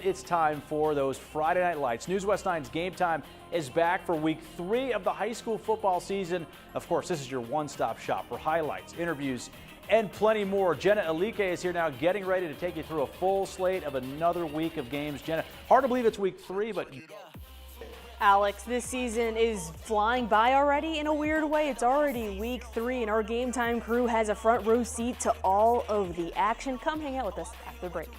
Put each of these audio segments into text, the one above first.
it's time for those Friday Night Lights. NewsWest 9's Game Time is back for week 3 of the high school football season. Of course, this is your one-stop shop for highlights, interviews, and plenty more. Jenna Alike is here now, getting ready to take you through a full slate of another week of games. Jenna, hard to believe it's week 3, but Alex, this season is flying by already in a weird way. It's already week 3, and our Game Time crew has a front row seat to all of the action. Come hang out with us after the break.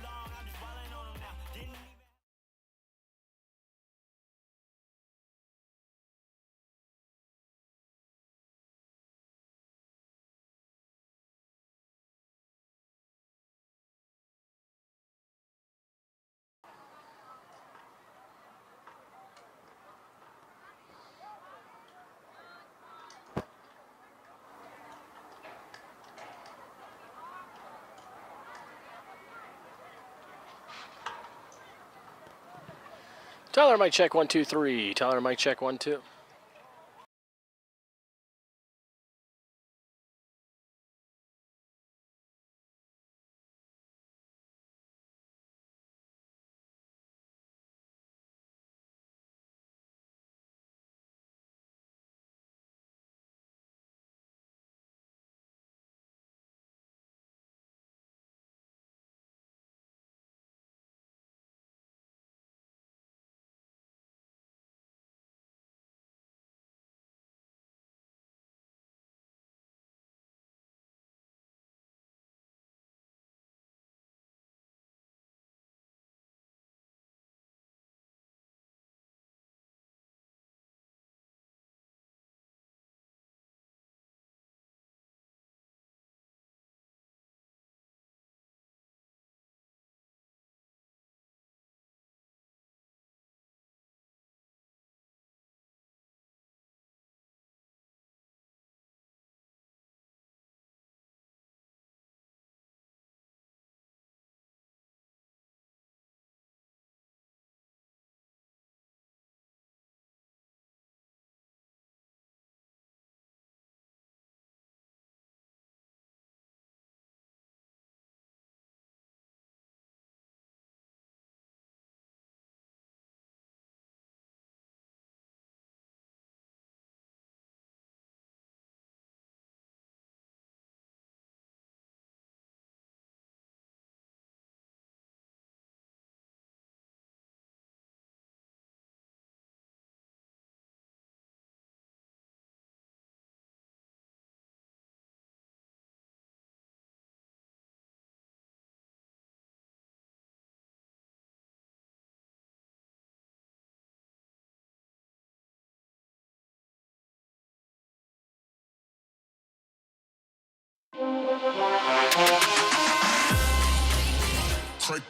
Tyler, mic check 1 2 3. Tyler, mic check 1 2.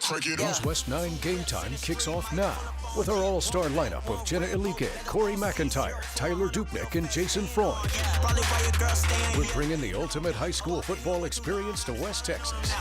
NewsWest 9 Game Time kicks off now with our all-star lineup of Jenna Alike, Corey McIntyre, Tyler Dupnick, and Jason Freund. We're bringing the ultimate high school football experience to West Texas.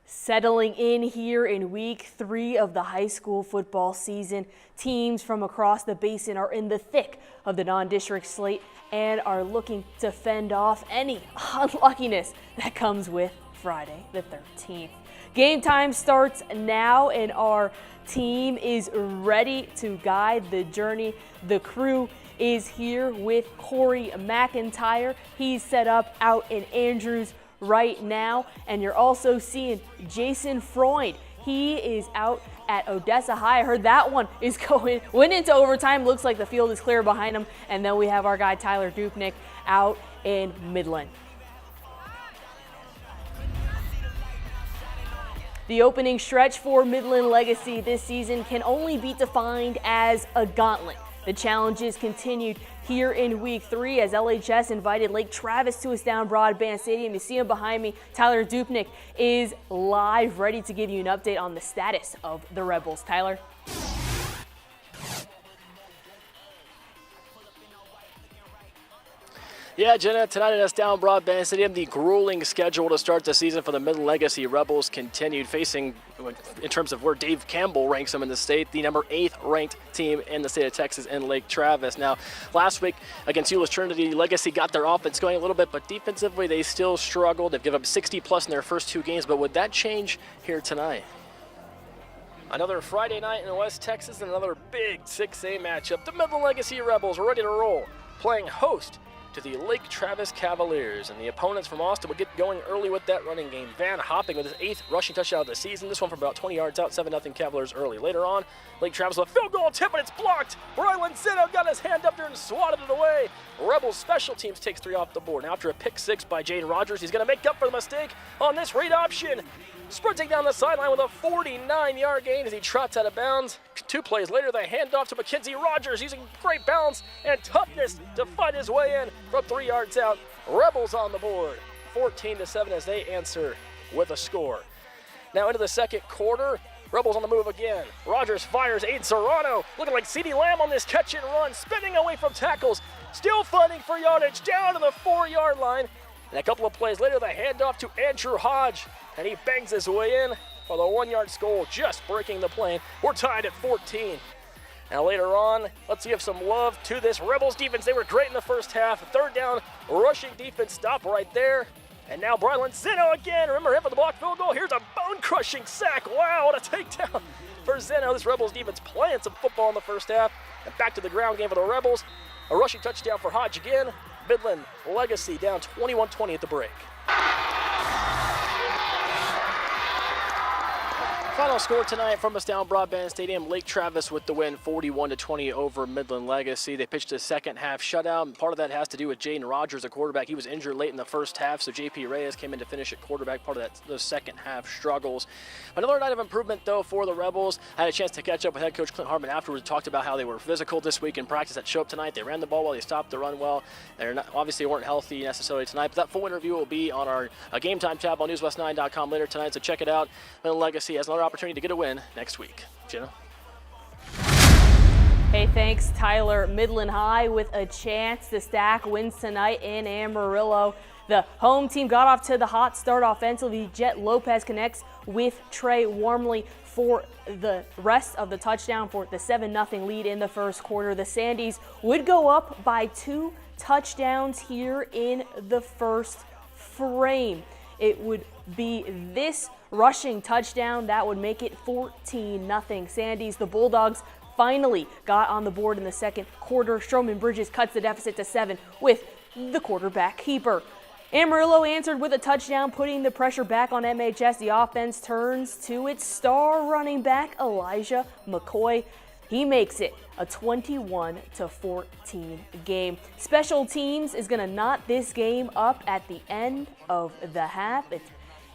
Settling in here in week 3 of the high school football season, teams from across the basin are in the thick of the non-district slate and are looking to fend off any unluckiness that comes with Friday the 13th. Game time starts now, and our team is ready to guide the journey. The crew is here with Corey McIntyre. He's set up out in Andrews right now, and you're also seeing Jason Freund. He is out at Odessa High. I heard that one is went into overtime. Looks like the field is clear behind him. And then we have our guy Tyler Dupnick out in Midland. The opening stretch for Midland Legacy this season can only be defined as a gauntlet. The challenges continued here in week 3 as LHS invited Lake Travis to its down Broadband Stadium. You see him behind me. Tyler Dupnick is live, ready to give you an update on the status of the Rebels. Tyler? Yeah, Jenna, tonight at Down Broadband Stadium, the grueling schedule to start the season for the Midland Legacy Rebels continued, facing, in terms of where Dave Campbell ranks them in the state, the number 8th ranked team in the state of Texas in Lake Travis. Now, last week against Euless Trinity, Legacy got their offense going a little bit, but defensively they still struggled. They've given up 60+ in their first 2 games, but would that change here tonight? Another Friday night in West Texas and another big 6A matchup. The Midland Legacy Rebels ready to roll, playing host to the Lake Travis Cavaliers, and the opponents from Austin would get going early with that running game. Van Hopping with his 8th rushing touchdown of the season. This one from about 20 yards out, 7-0 Cavaliers early. Later on, Lake Travis with a field goal attempt, but it's blocked. Brylan Zeno got his hand up there and swatted it away. Rebels special teams takes 3 off the board. Now after a pick 6 by Jaden Rogers, he's going to make up for the mistake on this read option. Sprinting down the sideline with a 49-yard gain as he trots out of bounds. 2 plays later, the handoff to Mackenzie Rogers using great balance and toughness to fight his way in from 3 yards out. Rebels on the board, 14-7 as they answer with a score. Now into the second quarter, Rebels on the move again. Rogers fires. Aiden Serrano looking like CeeDee Lamb on this catch and run, spinning away from tackles, still fighting for yardage down to the 4-yard line. And a couple of plays later, the handoff to Andrew Hodge, and he bangs his way in for the 1-yard goal, just breaking the plane. We're tied at 14. Now later on, let's give some love to this Rebels defense. They were great in the first half. 3rd down, rushing defense stop right there. And now Brylan Zeno again. Remember him for the blocked field goal. Here's a bone-crushing sack. Wow, what a takedown for Zeno. This Rebels defense playing some football in the first half. And back to the ground game for the Rebels. A rushing touchdown for Hodge again. Midland Legacy down 21-20 at the break. Final score tonight from us down Broadband Stadium. Lake Travis with the win, 41-20 over Midland Legacy. They pitched a second half shutout, and part of that has to do with Jaden Rogers, a quarterback. He was injured late in the first half, so JP Reyes came in to finish at quarterback, part of those second half struggles. Another night of improvement, though, for the Rebels. I had a chance to catch up with head coach Clint Harmon afterwards, talked about how they were physical this week in practice that show up tonight. They ran the ball well, they stopped the run well. They're not, obviously weren't healthy necessarily tonight, but that full interview will be on our Game Time tab on NewsWest9.com later tonight, so check it out. Midland Legacy has another opportunity to get a win next week. Jenna? Hey, thanks, Tyler. Midland High with a chance to stack wins tonight in Amarillo. The home team got off to the hot start offensively. Jet Lopez connects with Trey Warmley for the rest of the touchdown for the 7-0 lead in the first quarter. The Sandies would go up by 2 touchdowns here in the first frame. It would be this rushing touchdown that would make it 14-0 Sandies. The Bulldogs finally got on the board in the second quarter. Stroman Bridges cuts the deficit to 7 with the quarterback keeper. Amarillo answered with a touchdown, putting the pressure back on MHS. The offense turns to its star running back, Elijah McCoy. He makes it a 21-14 game. Special teams is going to knot this game up at the end of the half. It's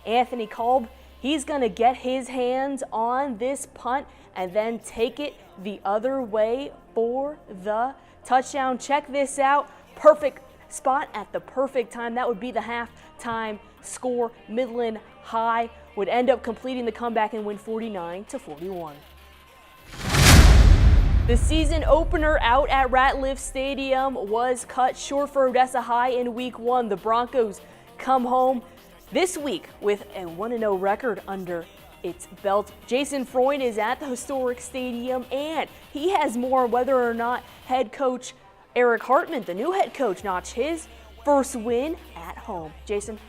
Anthony Kolb. He's going to get his hands on this punt and then take it the other way for the touchdown. Check this out. Perfect spot at the perfect time. That would be the halftime score. Midland High would end up completing the comeback and win 49-41. The season opener out at Ratliff Stadium was cut short for Odessa High in week 1. The Broncos come home this week with a 1-0 record under its belt. Jason Freund is at the historic stadium, and he has more on whether or not head coach Eric Hartman, the new head coach, notched his first win at home. Jason?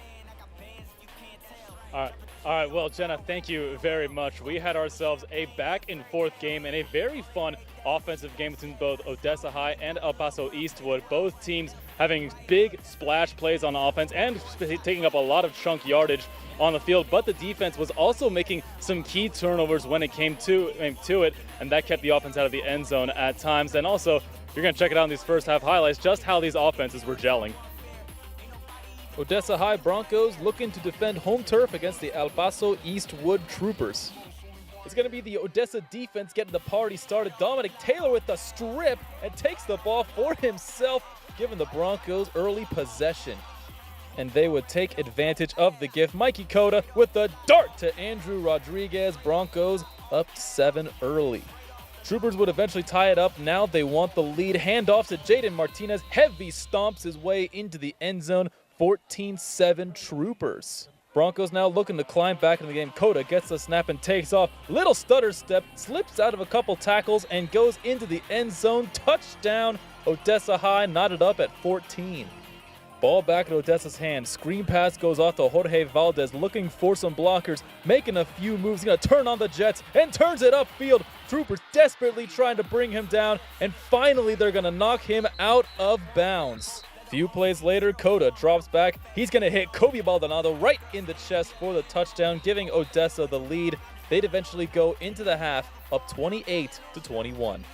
All right. Well, Jenna, thank you very much. We had ourselves a back-and-forth game and a very fun offensive game between both Odessa High and El Paso Eastwood. Both teams having big splash plays on offense and taking up a lot of chunk yardage on the field, but the defense was also making some key turnovers when it came to it, and that kept the offense out of the end zone at times. And also, you're going to check it out in these first half highlights, just how these offenses were gelling. Odessa High Broncos looking to defend home turf against the El Paso Eastwood Troopers. It's going to be the Odessa defense getting the party started. Dominic Taylor with the strip and takes the ball for himself, giving the Broncos early possession. And they would take advantage of the gift. Mikey Cota with the dart to Andrew Rodriguez. Broncos up 7 early. Troopers would eventually tie it up. Now they want the lead. Handoffs to Jaden Martinez. Heavy stomps his way into the end zone. 14-7 Troopers. Broncos now looking to climb back into the game. Coda gets the snap and takes off. Little stutter step, slips out of a couple tackles and goes into the end zone. Touchdown, Odessa High, knotted up at 14. Ball back in Odessa's hands. Screen pass goes off to Jorge Valdez, looking for some blockers, making a few moves. He's going to turn on the Jets and turns it upfield. Troopers desperately trying to bring him down, and finally they're going to knock him out of bounds. Few plays later, Coda drops back. He's going to hit Kobe Baldonado right in the chest for the touchdown, giving Odessa the lead. They'd eventually go into the half up 28-21.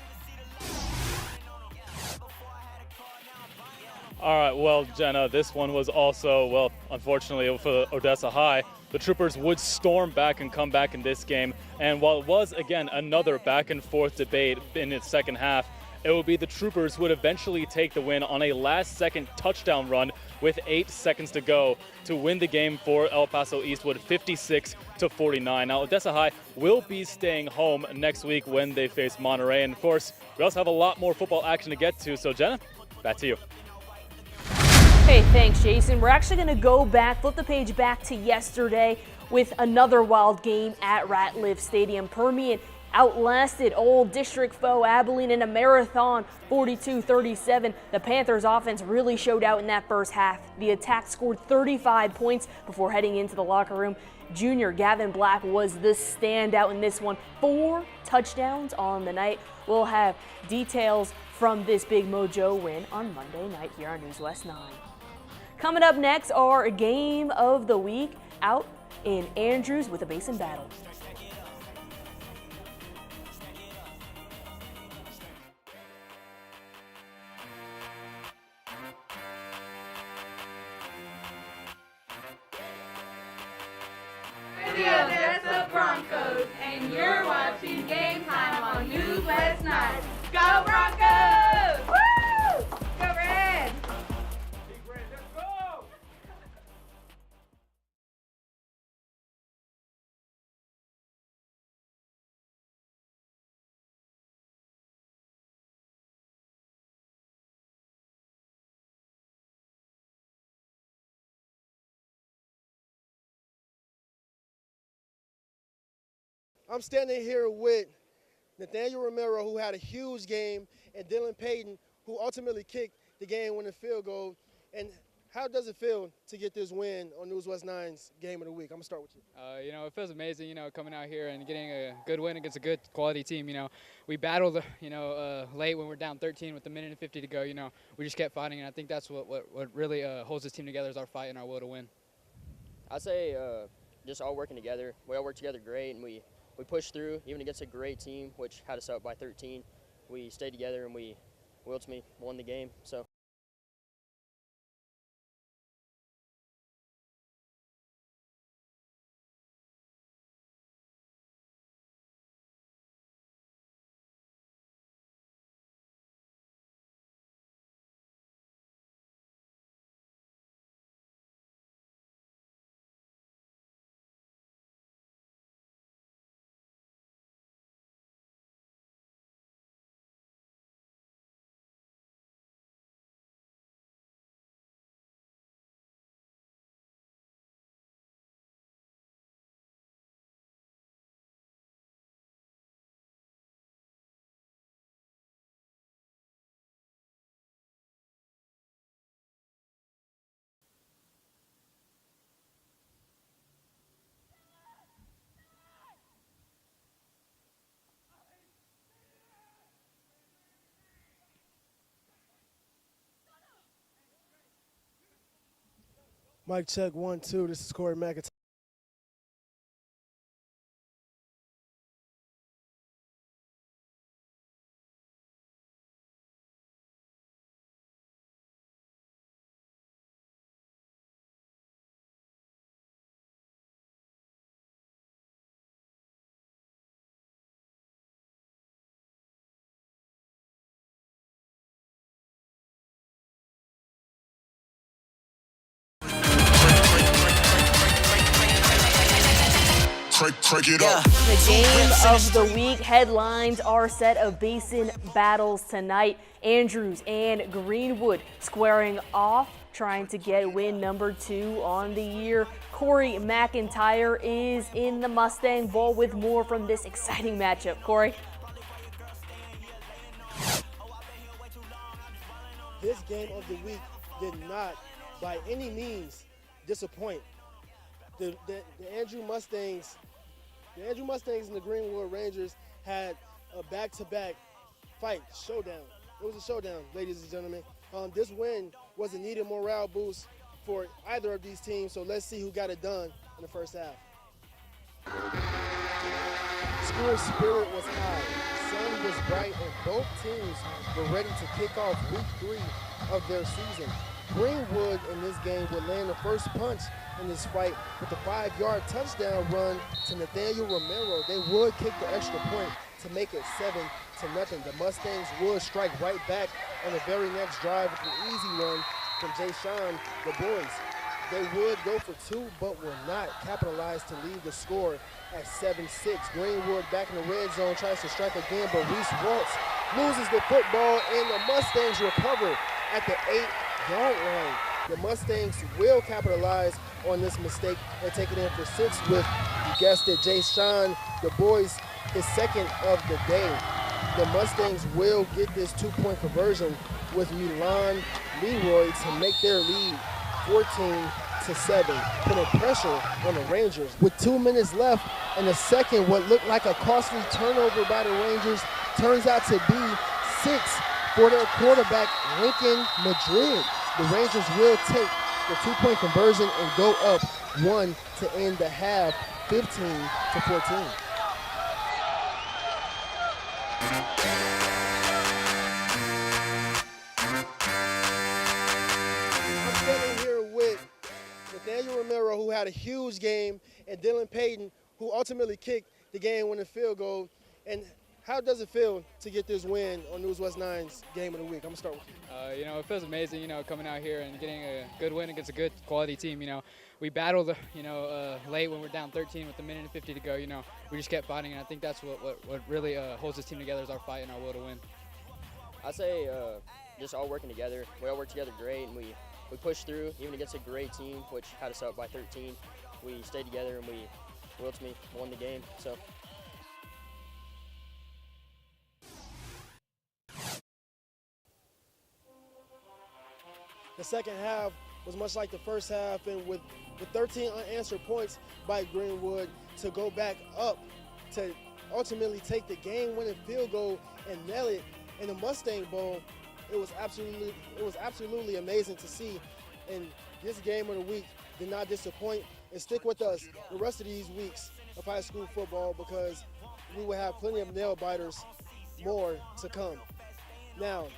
All right, well, Jenna, this one was also, well, unfortunately for Odessa High, the Troopers would storm back and come back in this game. And while it was, again, another back and forth debate in its second half, it would be the Troopers who would eventually take the win on a last-second touchdown run with 8 seconds to go to win the game for El Paso Eastwood 56-49. Now, Odessa High will be staying home next week when they face Monterey. And, of course, we also have a lot more football action to get to. So, Jenna, back to you. Hey, thanks, Jason. We're actually going to go back, flip the page back to yesterday with another wild game at Ratliff Stadium. Permian outlasted old district foe Abilene in a marathon 42-37. The Panthers offense really showed out in that first half. The attack scored 35 points before heading into the locker room. Junior Gavin Black was the standout in this one. 4 touchdowns on the night. We'll have details from this Big Mojo win on Monday night here on NewsWest 9. Coming up next, our game of the week out in Andrews with a Basin battle. The Odessa Broncos, and you're watching Game Time on NewsWest 9. Go Broncos! Woo! Go Red! Big Red, let's go! I'm standing here with Nathaniel Romero, who had a huge game, and Dylan Payton, who ultimately kicked the game-winning field goal. And how does it feel to get this win on NewsWest 9's Game of the Week? I'm going to start with you. It feels amazing, coming out here and getting a good win against a good quality team. We battled, late when we're down 13 with a minute and 50 to go. We just kept fighting, and I think that's what really holds this team together is our fight and our will to win. I'd say just all working together. We all worked together great, and we pushed through, even against a great team, which had us up by 13. We stayed together, and we ultimately won the game. So. Mic check 1, 2. This is Corey McIntyre. The game of the week headlines our set of Basin battles tonight. Andrews and Greenwood squaring off, trying to get win number 2 on the year. Corey McIntyre is in the Mustang Bowl with more from this exciting matchup. Corey? This game of the week did not, by any means, disappoint. The Andrew Mustangs and the Greenwood Rangers had a back-to-back fight, showdown. It was a showdown, ladies and gentlemen. This win was a needed morale boost for either of these teams, so let's see who got it done in the first half. School spirit was high, sun was bright, and both teams were ready to kick off week 3 of their season. Greenwood in this game would land the first punch in this fight with the 5-yard touchdown run to Nathaniel Romero. They would kick the extra point to make it 7-0. The Mustangs would strike right back on the very next drive with an easy run from Jay Sean, the boys. They would go for 2, but will not capitalize to lead the score at 7-6. Greenwood back in the red zone, tries to strike again, but Reese Waltz loses the football, and the Mustangs recover at the 8-yard line. The Mustangs will capitalize on this mistake and take it in for 6 with, you guessed it, Jay Sean, the boys, his second of the day. The Mustangs will get this 2-point conversion with Milan Leroy to make their lead 14-7, putting pressure on the Rangers. With 2 minutes left in the second, what looked like a costly turnover by the Rangers turns out to be 6 for their quarterback, Lincoln Madrid. The Rangers will take the 2-point conversion and go up 1 to end the half, 15-14. I'm standing here with Nathaniel Romero, who had a huge game, and Dylan Payton, who ultimately kicked the game-winning field goal. And how does it feel to get this win on NewsWest 9's Game of the Week? I'm going to start with you. It feels amazing, coming out here and getting a good win against a good quality team. We battled, late when we're down 13 with a minute and 50 to go. We just kept fighting, and I think that's what really holds this team together is our fight and our will to win. I say just all working together. We all work together great, and we pushed through, even against a great team, which had us up by 13. We stayed together, and we ultimately won the game. So. The second half was much like the first half, and with 13 unanswered points by Greenwood to go back up to ultimately take the game-winning field goal and nail it in the Mustang Bowl, it was absolutely amazing to see. And this game of the week did not disappoint. And stick with us the rest of these weeks of high school football, because we will have plenty of nail biters more to come. Now,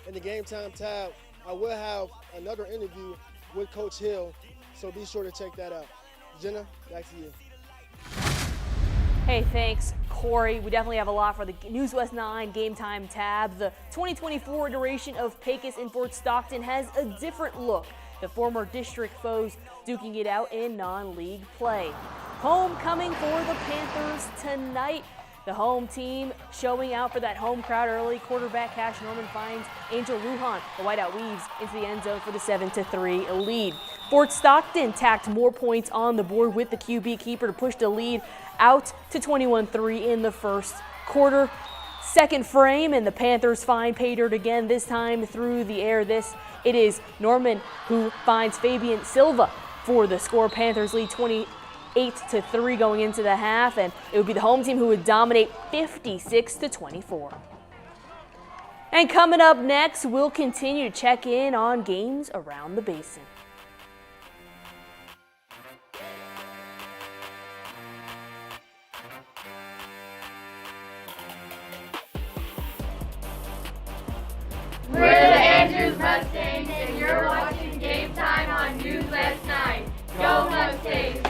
in the Game Time tab, I will have another interview with Coach Hill, so be sure to check that out. Jenna, back to you. Hey, thanks, Corey. We definitely have a lot for the NewsWest 9 Game Time tab. The 2024 iteration of Pecos in Fort Stockton has a different look. The former district foes duking it out in non-league play. Homecoming for the Panthers tonight. The home team showing out for that home crowd early. Quarterback Cash Norman finds Angel Lujan. The whiteout weaves into the end zone for the 7-3 lead. Fort Stockton tacked more points on the board with the QB keeper to push the lead out to 21-3 in the first quarter. Second frame, and the Panthers find pay dirt again, this time through the air. It is Norman who finds Fabian Silva for the score. Panthers lead 28-3 going into the half, and it would be the home team who would dominate 56-24. And coming up next, we'll continue to check in on games around the Basin. We're the Andrews Mustangs, and you're watching Game Time on NewsWest 9. Go Mustangs!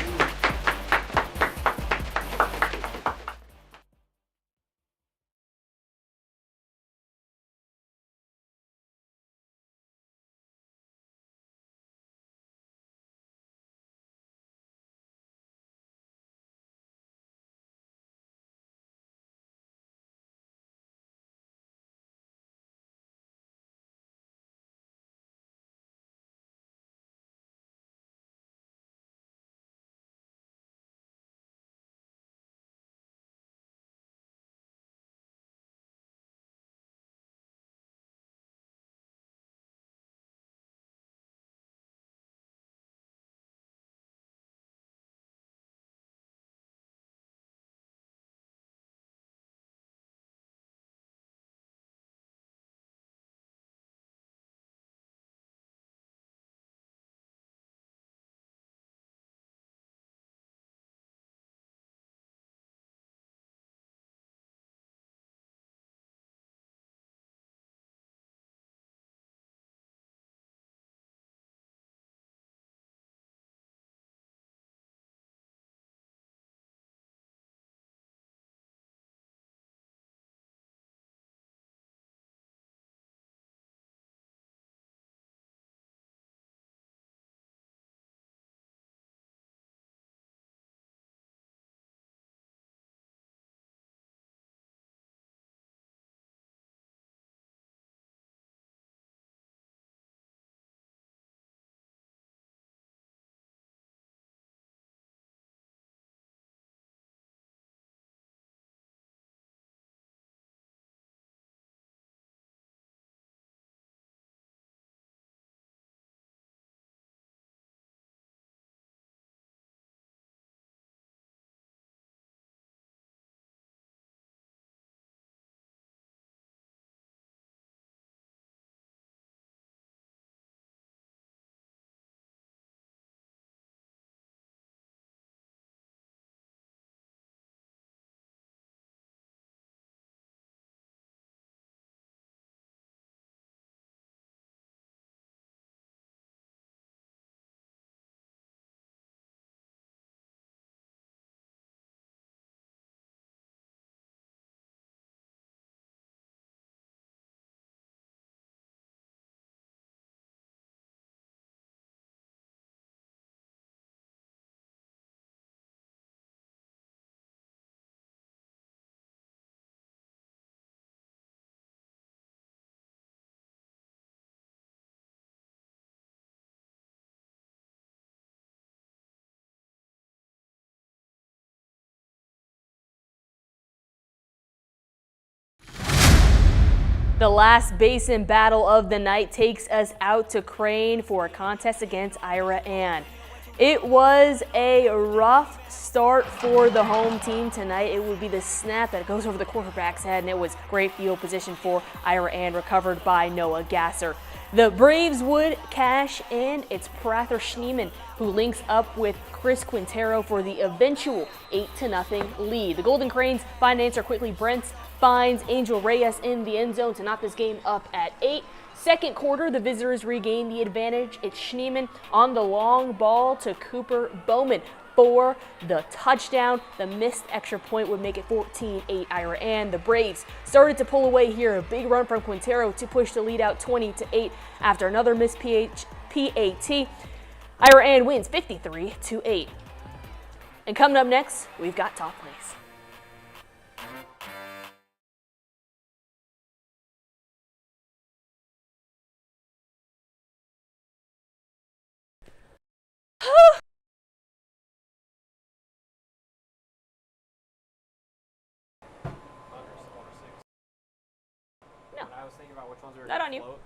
The last basin battle of the night takes us out to Crane for a contest against Ira Ann. It was a rough start for the home team tonight. It would be the snap that goes over the quarterback's head, and it was great field position for Ira Ann, recovered by Noah Gasser. The Braves would cash in. It's Prather Schneeman who links up with Chris Quintero for the eventual 8-0 lead. The Golden Cranes find an answer quickly. Brents finds Angel Reyes in the end zone to knock this game up at 8. Second quarter, the visitors regain the advantage. It's Schneeman on the long ball to Cooper Bowman for the touchdown. The missed extra point would make it 14-8 Ira Ann. The Braves started to pull away here. A big run from Quintero to push the lead out 20-8 after another missed PAT. Ira Ann wins 53-8. And coming up next, we've got Top Plays. No. I was thinking about which ones were Not on you. float.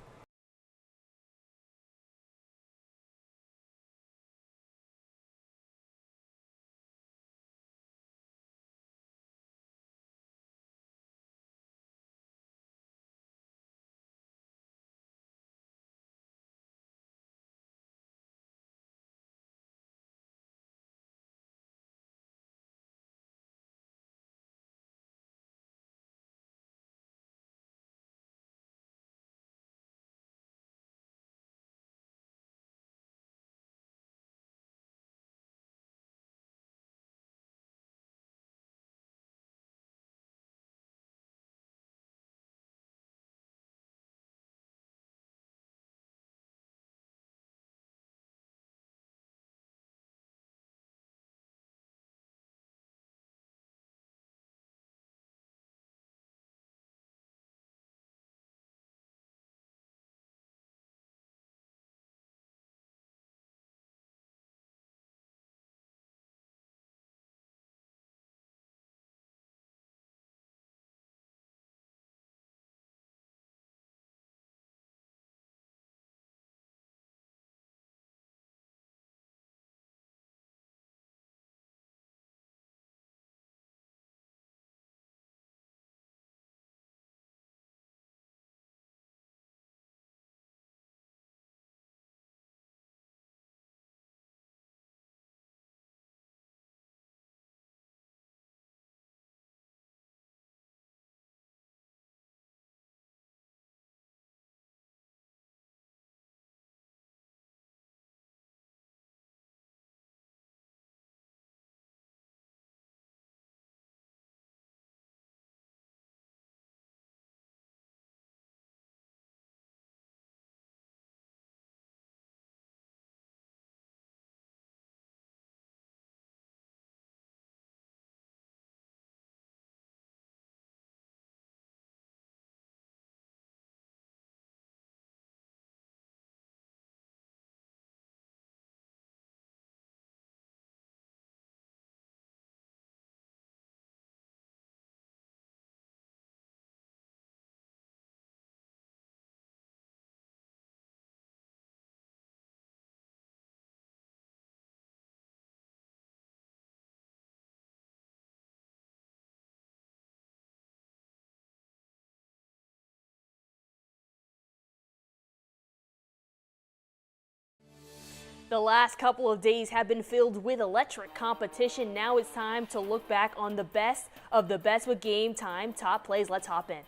The last couple of days have been filled with electric competition. Now it's time to look back on the best of the best with Game Time Top Plays. Let's hop in.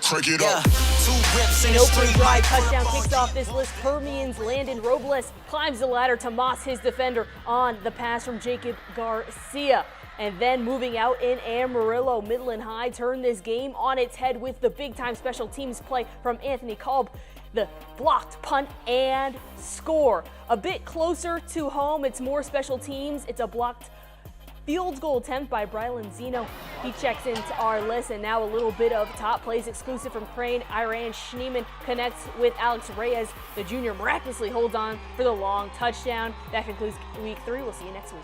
Break it up. An opening drive touchdown kicks off this list. Permian's Landon Robles climbs the ladder to moss his defender on the pass from Jacob Garcia. And then moving out in Amarillo, Midland High turned this game on its head with the big-time special teams play from Anthony Kolb. The blocked punt and score. A bit closer to home, it's more special teams. It's a blocked field goal attempt by Brylan Zeno. He checks into our list, and now a little bit of Top Plays exclusive from Crane. Ira Ann Schneeman connects with Alex Reyes. The junior miraculously holds on for the long touchdown. That concludes week 3. We'll see you next week.